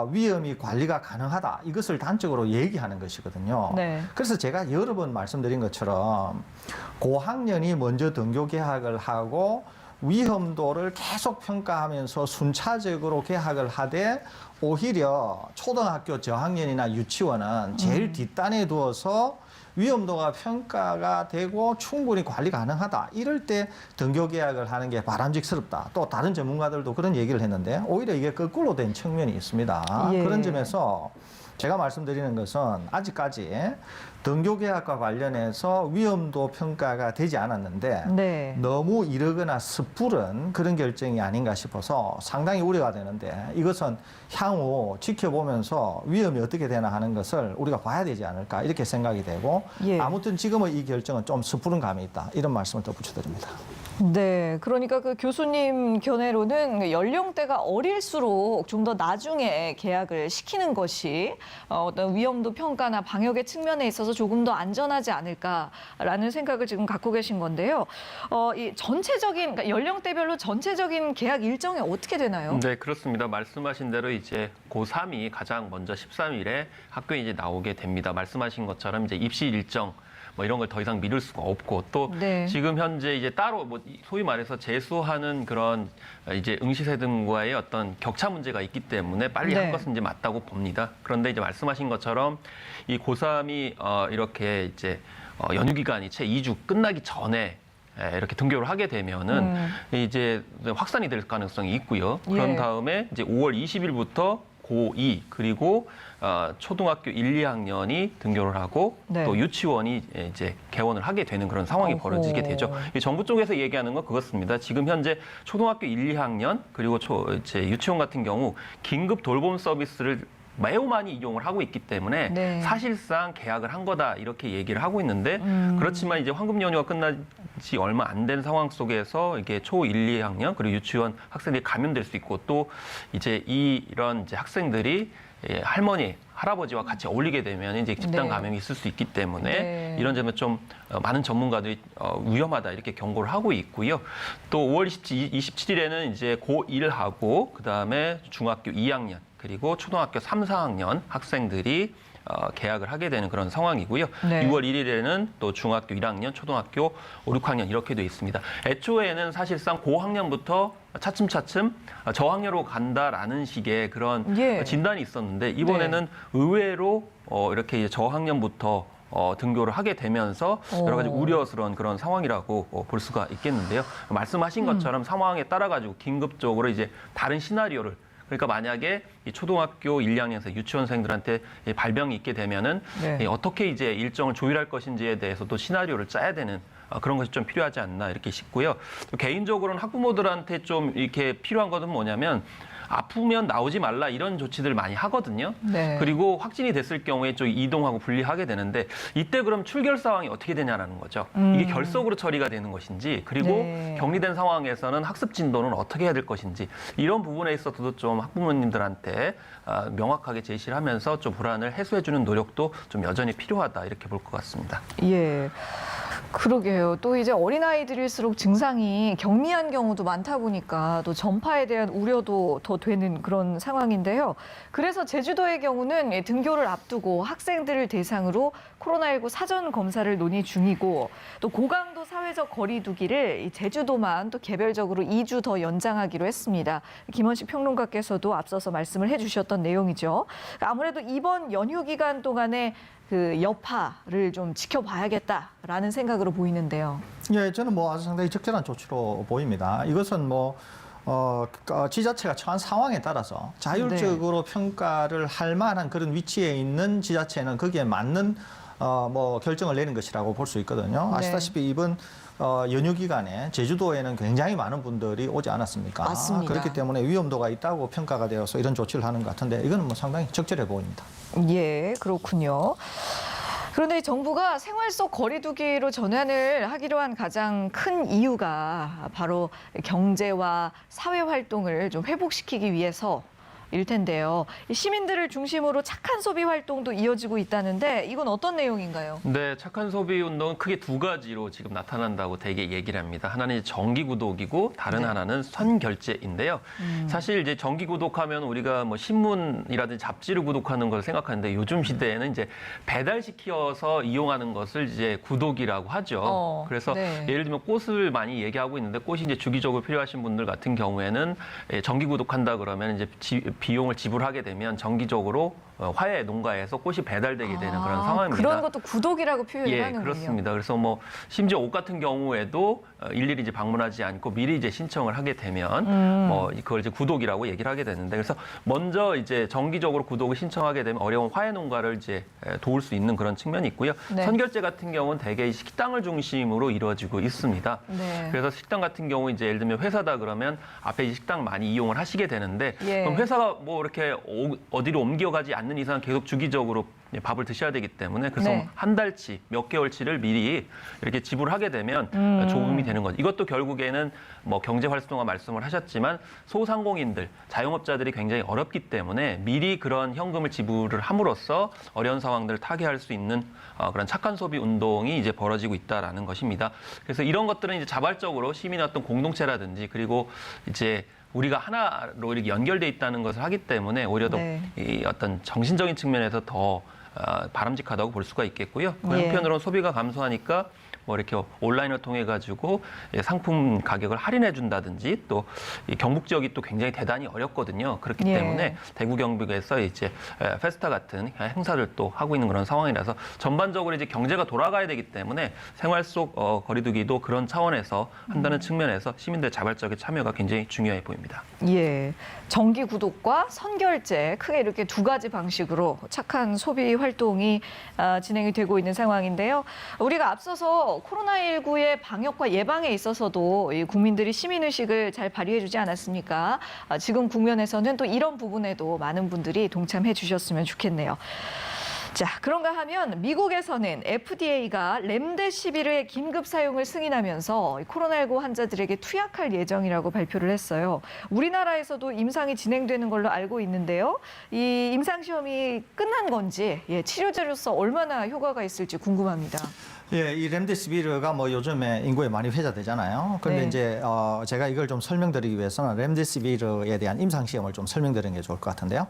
위험이 관리가 가능하다. 이것을 단적으로 얘기하는 것이거든요. 네. 그래서 제가 여러 번 말씀드린 것처럼 고학년이 먼저 등교 개학을 하고 위험도를 계속 평가하면서 순차적으로 개학을 하되 오히려 초등학교 저학년이나 유치원은 제일 뒷단에 두어서 위험도가 평가가 되고 충분히 관리 가능하다. 이럴 때 등교 개학을 하는 게 바람직스럽다. 또 다른 전문가들도 그런 얘기를 했는데 오히려 이게 거꾸로 된 측면이 있습니다. 예. 그런 점에서 제가 말씀드리는 것은 아직까지 등교 개학과 관련해서 위험도 평가가 되지 않았는데 네. 너무 이르거나 섣부른 그런 결정이 아닌가 싶어서 상당히 우려가 되는데 이것은 향후 지켜보면서 위험이 어떻게 되나 하는 것을 우리가 봐야 되지 않을까 이렇게 생각이 되고 예. 아무튼 지금의 이 결정은 좀 섣부른 감이 있다 이런 말씀을 덧붙여드립니다. 네, 그러니까 그 교수님 견해로는 연령대가 어릴수록 좀 더 나중에 개학을 시키는 것이 어떤 위험도 평가나 방역의 측면에 있어서 조금 더 안전하지 않을까라는 생각을 지금 갖고 계신 건데요. 이 전체적인 그러니까 연령대별로 전체적인 개학 일정이 어떻게 되나요? 네, 그렇습니다. 말씀하신 대로 이제 고3이 가장 먼저 13일에 학교에 이제 나오게 됩니다. 말씀하신 것처럼 이제 입시 일정 뭐 이런 걸 더 이상 미룰 수가 없고 또 네. 지금 현재 이제 따로 뭐 소위 말해서 재수하는 그런 이제 응시세 등과의 어떤 격차 문제가 있기 때문에 빨리 네. 한 것은 이제 맞다고 봅니다. 그런데 이제 말씀하신 것처럼 이 고3이 이렇게 이제 연휴 기간이 채 2주 끝나기 전에 이렇게 등교를 하게 되면은 이제 확산이 될 가능성이 있고요. 그런 예. 다음에 이제 5월 20일부터 고2 그리고 초등학교 1, 2학년이 등교를 하고 네. 또 유치원이 이제 개원을 하게 되는 그런 상황이 어허. 벌어지게 되죠. 이 정부 쪽에서 얘기하는 건 그렇습니다. 지금 현재 초등학교 1, 2학년 그리고 이제 유치원 같은 경우 긴급 돌봄 서비스를 매우 많이 이용을 하고 있기 때문에 네. 사실상 계약을 한 거다 이렇게 얘기를 하고 있는데 그렇지만 이제 황금 연휴가 끝나지 얼마 안 된 상황 속에서 이게 초 1, 2학년 그리고 유치원 학생들이 감염될 수 있고 또 이제 이런 이제 학생들이 할머니, 할아버지와 같이 어울리게 되면 이제 집단 네. 감염이 있을 수 있기 때문에 네. 이런 점에 좀 많은 전문가들이 위험하다 이렇게 경고를 하고 있고요. 또 5월 27일에는 이제 고1하고 그다음에 중학교 2학년 그리고 초등학교 3, 4학년 학생들이 개학을 하게 되는 그런 상황이고요. 네. 6월 1일에는 또 중학교 1학년, 초등학교 5, 6학년 이렇게 돼 있습니다. 애초에는 사실상 고학년부터 차츰차츰 저학년으로 간다라는 식의 그런 예. 진단이 있었는데 이번에는 의외로 이렇게 이제 저학년부터 등교를 하게 되면서 여러 가지 우려스러운 그런 상황이라고 볼 수가 있겠는데요. 말씀하신 것처럼 상황에 따라 가지고 긴급적으로 이제 다른 시나리오를 그러니까 만약에 이 초등학교 1, 2학년에서 유치원생들한테 발병이 있게 되면은 네. 어떻게 이제 일정을 조율할 것인지에 대해서도 시나리오를 짜야 되는 그런 것이 좀 필요하지 않나 이렇게 싶고요. 또 개인적으로는 학부모들한테 좀 이렇게 필요한 것은 뭐냐면 아프면 나오지 말라 이런 조치들 많이 하거든요. 네. 그리고 확진이 됐을 경우에 좀 이동하고 분리하게 되는데 이때 그럼 출결 상황이 어떻게 되냐라는 거죠. 이게 결석으로 처리가 되는 것인지 그리고 네. 격리된 상황에서는 학습 진도는 어떻게 해야 될 것인지 이런 부분에 있어서도 좀 학부모님들한테 명확하게 제시를 하면서 좀 불안을 해소해주는 노력도 좀 여전히 필요하다 이렇게 볼 것 같습니다. 예. 그러게요. 또 이제 어린아이들일수록 증상이 경미한 경우도 많다 보니까 또 전파에 대한 우려도 더 되는 그런 상황인데요. 그래서 제주도의 경우는 등교를 앞두고 학생들을 대상으로 코로나19 사전 검사를 논의 중이고 또 고강도 사회적 거리 두기를 제주도만 또 개별적으로 2주 더 연장하기로 했습니다. 김원식 평론가께서도 앞서서 말씀을 해주셨던 내용이죠. 아무래도 이번 연휴 기간 동안에 그 여파를 좀 지켜봐야겠다라는 생각으로 보이는데요. 예, 저는 뭐 아주 상당히 적절한 조치로 보입니다. 이것은 뭐 지자체가 처한 상황에 따라서 자율적으로 평가를 할 만한 그런 위치에 있는 지자체는 거기에 맞는 뭐 결정을 내는 것이라고 볼 수 있거든요. 네. 아시다시피 이번 연휴 기간에 제주도에는 굉장히 많은 분들이 오지 않았습니까? 맞습니다. 그렇기 때문에 위험도가 있다고 평가가 되어서 이런 조치를 하는 것 같은데 이거는 뭐 상당히 적절해 보입니다. 예, 그렇군요. 그런데 정부가 생활 속 거리두기로 전환을 하기로 한 가장 큰 이유가 바로 경제와 사회 활동을 좀 회복시키기 위해서 일 텐데요. 시민들을 중심으로 착한 소비 활동도 이어지고 있다는데 이건 어떤 내용인가요? 네, 착한 소비 운동은 크게 두 가지로 지금 나타난다고 되게 얘기를 합니다. 하나는 정기 구독이고 다른 네. 하나는 선결제인데요. 사실 이제 정기 구독하면 우리가 뭐 신문이라든지 잡지를 구독하는 걸 생각하는데 요즘 시대에는 이제 배달시켜서 이용하는 것을 이제 구독이라고 하죠. 그래서 네. 예를 들면 꽃을 많이 얘기하고 있는데 꽃이 이제 주기적으로 필요하신 분들 같은 경우에는 정기 구독한다 그러면 이제 비용을 지불하게 되면 정기적으로 화훼 농가에서 꽃이 배달되게 되는 그런 상황입니다. 그런 것도 구독이라고 표현을 예, 하는군요. 그렇습니다. 그래서 뭐 심지어 옷 같은 경우에도 일일이 이제 방문하지 않고 미리 이제 신청을 하게 되면 뭐 그걸 이제 구독이라고 얘기를 하게 되는데 그래서 먼저 이제 정기적으로 구독을 신청하게 되면 어려운 화훼 농가를 이제 도울 수 있는 그런 측면이 있고요. 네. 선결제 같은 경우는 대개 식당을 중심으로 이루어지고 있습니다. 네. 그래서 식당 같은 경우 이제 예를 들면 회사다 그러면 앞에 이제 식당 많이 이용을 하시게 되는데 예. 그럼 회사가 뭐 이렇게 어디로 옮겨가지 않는 이상 계속 주기적으로 밥을 드셔야 되기 때문에 그래서 네. 한 달치, 몇 개월치를 미리 이렇게 지불하게 되면 조금이 되는 거죠. 이것도 결국에는 뭐 경제 활성화 말씀을 하셨지만 소상공인들, 자영업자들이 굉장히 어렵기 때문에 미리 그런 현금을 지불을 함으로써 어려운 상황들을 타개할 수 있는 그런 착한 소비 운동이 이제 벌어지고 있다라는 것입니다. 그래서 이런 것들은 이제 자발적으로 시민의 어떤 공동체라든지 그리고 이제 우리가 하나로 이렇게 연결돼 있다는 것을 하기 때문에 오히려 더 네. 이 어떤 정신적인 측면에서 더 바람직하다고 볼 수가 있겠고요. 그 예. 한편으로는 소비가 감소하니까 뭐 이렇게 온라인을 통해 가지고 상품 가격을 할인해 준다든지 또 이 경북 지역이 또 굉장히 대단히 어렵거든요. 그렇기 예. 때문에 대구 경북에서 이제 페스타 같은 행사를 또 하고 있는 그런 상황이라서 전반적으로 이제 경제가 돌아가야 되기 때문에 생활 속 거리두기도 그런 차원에서 한다는 측면에서 시민들의 자발적인 참여가 굉장히 중요해 보입니다. 예, 정기 구독과 선결제 크게 이렇게 두 가지 방식으로 착한 소비 활동이 진행이 되고 있는 상황인데요. 우리가 앞서서 코로나19의 방역과 예방에 있어서도 이 국민들이 시민의식을 잘 발휘해주지 않았습니까? 지금 국면에서는 또 이런 부분에도 많은 분들이 동참해 주셨으면 좋겠네요. 자, 그런가 하면 미국에서는 FDA가 렘데시비르의 긴급 사용을 승인하면서 코로나19 환자들에게 투약할 예정이라고 발표를 했어요. 우리나라에서도 임상이 진행되는 걸로 알고 있는데요. 이 임상 시험이 끝난 건지 치료제로서 얼마나 효과가 있을지 궁금합니다. 예, 이 렘데시비르가 뭐 요즘에 인구에 많이 회자되잖아요. 그런데 네. 이제 제가 이걸 좀 설명드리기 위해서는 렘데시비르에 대한 임상 시험을 좀 설명드리는 게 좋을 것 같은데요.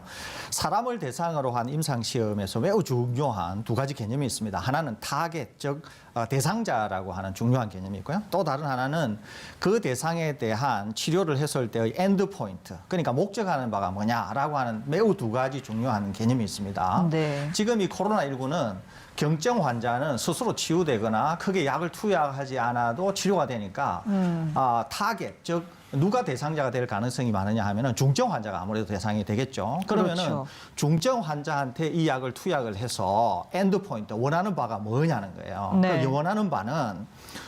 사람을 대상으로 한 임상 시험에서 매우 중요한 두 가지 개념이 있습니다. 하나는 타겟, 즉 대상자라고 하는 중요한 개념이 있고요. 또 다른 하나는 그 대상에 대한 치료를 했을 때의 엔드 포인트, 그러니까 목적하는 바가 뭐냐라고 하는 매우 두 가지 중요한 개념이 있습니다. 네. 지금 이 코로나19는 경증 환자는 스스로 치유되거나 크게 약을 투약하지 않아도 치료가 되니까 타겟, 즉 누가 대상자가 될 가능성이 많으냐 하면은 중증 환자가 아무래도 대상이 되겠죠. 그러면은 그렇죠. 중증 환자한테 이 약을 투약을 해서 엔드 포인트, 원하는 바가 뭐냐는 거예요. 네. 그 원하는 바는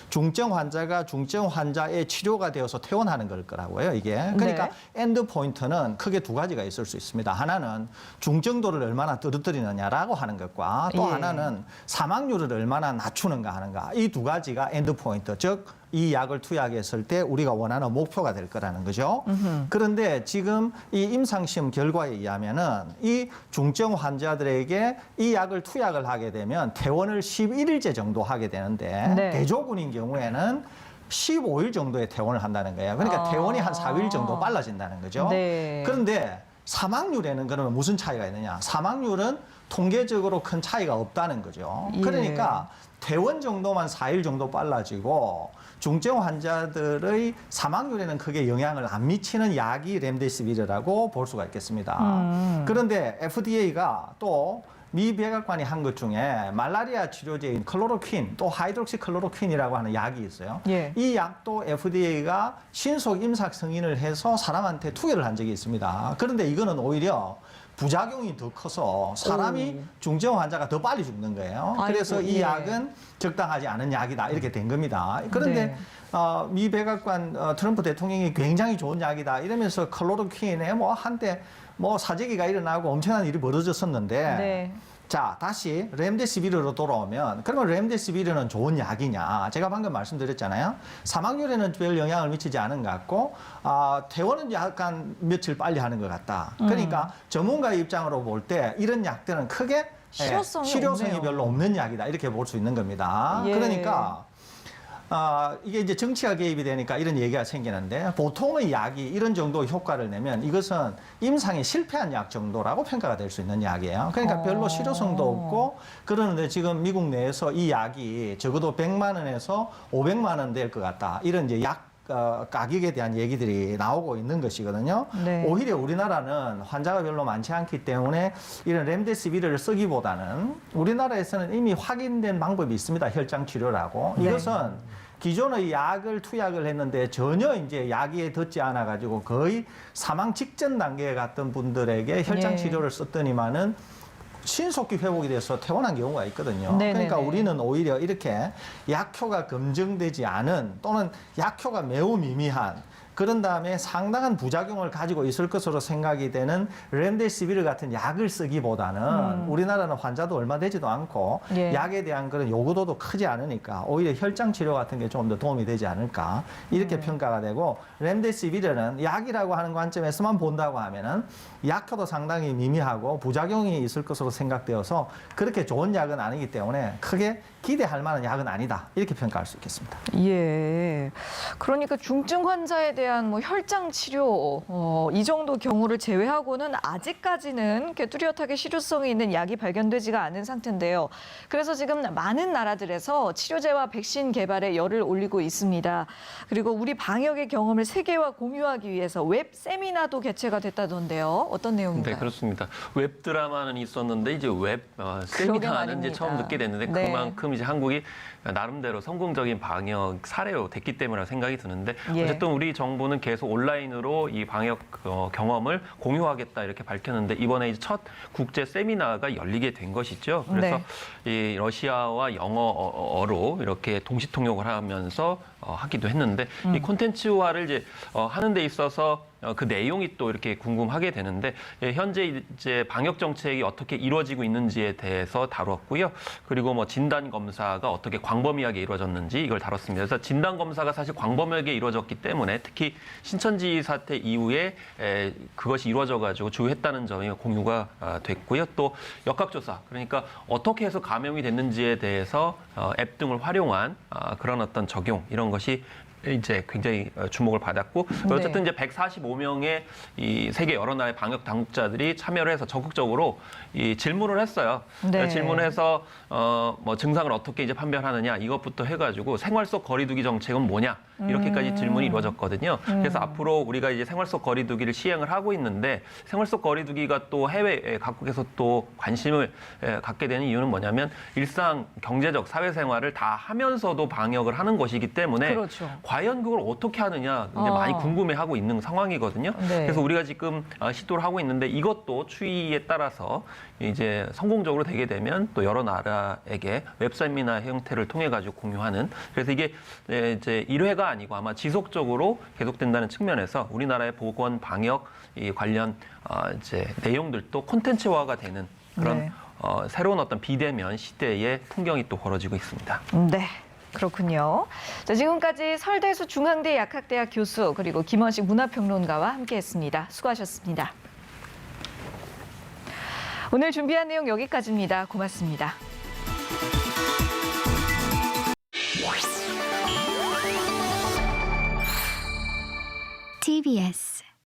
중증 환자가 중증 환자의 치료가 되어서 퇴원하는 걸 거라고요, 이게. 그러니까 네. 엔드 포인트는 크게 두 가지가 있을 수 있습니다. 하나는 중증도를 얼마나 떨어뜨리느냐라고 하는 것과 또 예. 하나는 사망률을 얼마나 낮추는가 하는가. 이 두 가지가 엔드 포인트, 즉 이 약을 투약했을 때 우리가 원하는 목표가 될 거라는 거죠. 그런데 지금 이 임상시험 결과에 의하면은 이 중증 환자들에게 이 약을 투약을 하게 되면 퇴원을 11일째 정도 하게 되는데 네. 대조군인 경우에는 15일 정도의 퇴원을 한다는 거예요. 그러니까 퇴원이 한 4일 정도 빨라진다는 거죠. 네. 그런데 사망률에는 그러면 무슨 차이가 있느냐? 사망률은 통계적으로 큰 차이가 없다는 거죠. 예. 그러니까 퇴원 정도만 4일 정도 빨라지고 중증 환자들의 사망률에는 크게 영향을 안 미치는 약이 렘데시비르라고 볼 수가 있겠습니다. 그런데 FDA가 또 미 백악관이 한 것 중에 말라리아 치료제인 클로로퀸, 또 하이드록시 클로로퀸이라고 하는 약이 있어요. 예. 이 약도 FDA가 신속 임상 승인을 해서 사람한테 투여를 한 적이 있습니다. 그런데 이거는 오히려 부작용이 더 커서 사람이 중증 환자가 더 빨리 죽는 거예요. 그래서 아이고, 이 예. 약은 적당하지 않은 약이다 이렇게 된 겁니다. 그런데 네. 미 백악관 트럼프 대통령이 굉장히 좋은 약이다 이러면서 클로로퀸에 뭐 한때 뭐 사재기가 일어나고 엄청난 일이 벌어졌었는데 네. 자, 다시 렘데시비르로 돌아오면 그러면 렘데시비르는 좋은 약이냐? 제가 방금 말씀드렸잖아요. 사망률에는 별 영향을 미치지 않은 것 같고 퇴원은 약간 며칠 빨리 하는 것 같다. 그러니까 전문가의 입장으로 볼 때 이런 약들은 크게 실효성이 실효성이 없네요. 별로 없는 약이다. 이렇게 볼 수 있는 겁니다. 예. 그러니까 이게 이제 정치가 개입이 되니까 이런 얘기가 생기는데 보통의 약이 이런 정도 효과를 내면 이것은 임상이 실패한 약 정도라고 평가가 될 수 있는 약이에요. 그러니까 별로 실효성도 없고 그러는데 지금 미국 내에서 이 약이 적어도 100만 원에서 500만 원 될 것 같다. 이런 이제 약 가격에 대한 얘기들이 나오고 있는 것이거든요. 네. 오히려 우리나라는 환자가 별로 많지 않기 때문에 이런 렘데시비르를 쓰기보다는 우리나라에서는 이미 확인된 방법이 있습니다. 혈장 치료라고. 네. 이것은 기존의 약을 투약을 했는데 전혀 이제 약이 듣지 않아 가지고 거의 사망 직전 단계에 갔던 분들에게 혈장 예. 치료를 썼더니만은 신속히 회복이 돼서 퇴원한 경우가 있거든요. 네네네. 그러니까 우리는 오히려 이렇게 약효가 검증되지 않은 또는 약효가 매우 미미한 그런 다음에 상당한 부작용을 가지고 있을 것으로 생각이 되는 렘데시비르 같은 약을 쓰기보다는 우리나라는 환자도 얼마 되지도 않고 예. 약에 대한 그런 요구도도 크지 않으니까 오히려 혈장 치료 같은 게 좀 더 도움이 되지 않을까 이렇게 평가가 되고 렘데시비르는 약이라고 하는 관점에서만 본다고 하면은 약효도 상당히 미미하고 부작용이 있을 것으로 생각되어서 그렇게 좋은 약은 아니기 때문에 크게 기대할 만한 약은 아니다. 이렇게 평가할 수 있겠습니다. 예. 그러니까 중증 환자에 대한 뭐 혈장 치료 이 정도 경우를 제외하고는 아직까지는 이렇게 뚜렷하게 실효성이 있는 약이 발견되지가 않은 상태인데요. 그래서 지금 많은 나라들에서 치료제와 백신 개발에 열을 올리고 있습니다. 그리고 우리 방역의 경험을 세계와 공유하기 위해서 웹 세미나도 개최가 됐다던데요. 어떤 내용인가요? 네, 그렇습니다. 웹 드라마는 있었는데 이제 웹 세미나는 말입니다. 이제 처음 듣게 됐는데 네. 그만큼 이제 한국이 나름대로 성공적인 방역 사례로 됐기 때문이라고 생각이 드는데 예. 어쨌든 우리 정부는 계속 온라인으로 이 방역 경험을 공유하겠다 이렇게 밝혔는데 이번에 이제 첫 국제 세미나가 열리게 된 것이죠. 그래서 이 러시아와 영어로 이렇게 동시 통역을 하면서 하기도 했는데 이 콘텐츠화를 이제 하는 데 있어서 그 내용이 또 이렇게 궁금하게 되는데 현재 이제 방역 정책이 어떻게 이루어지고 있는지에 대해서 다뤘고요. 그리고 뭐 진단 검사가 어떻게 광범위하게 이루어졌는지 이걸 다뤘습니다. 그래서 진단 검사가 사실 광범위하게 이루어졌기 때문에 특히 신천지 사태 이후에 그것이 이루어져 가지고 주요했다는 점이 공유가 됐고요. 또 역학조사 그러니까 어떻게 해서 감염이 됐는지에 대해서 앱 등을 활용한 그런 어떤 적용 이런 것이 이제 굉장히 주목을 받았고 어쨌든 이제 145명의 이 세계 여러 나라의 방역 당국자들이 참여를 해서 적극적으로 이 질문을 했어요. 네. 질문해서 뭐 증상을 어떻게 이제 판별하느냐 이것부터 해가지고 생활 속 거리두기 정책은 뭐냐 이렇게까지 질문이 이루어졌거든요. 그래서 앞으로 우리가 이제 생활 속 거리두기를 시행을 하고 있는데 생활 속 거리두기가 또 해외 각국에서 또 관심을 갖게 되는 이유는 뭐냐면 일상 경제적 사회생활을 다 하면서도 방역을 하는 것이기 때문에 그렇죠. 과연 그걸 어떻게 하느냐 굉장히 많이 궁금해하고 있는 상황이거든요. 네. 그래서 우리가 지금 시도를 하고 있는데 이것도 추이에 따라서 이제 성공적으로 되게 되면 또 여러 나라에게 웹세미나 형태를 통해 가지고 공유하는 그래서 이게 이제 1회가 아니고 아마 지속적으로 계속된다는 측면에서 우리나라의 보건 방역 이 관련 이제 내용들도 콘텐츠화가 되는 그런 네. 새로운 어떤 비대면 시대의 풍경이 또 벌어지고 있습니다. 네. 그렇군요. 자, 지금까지 설대수 중앙대 약학대학 교수 그리고 김원식 문화평론가와 함께했습니다. 수고하셨습니다. 오늘 준비한 내용 여기까지입니다. 고맙습니다. TBS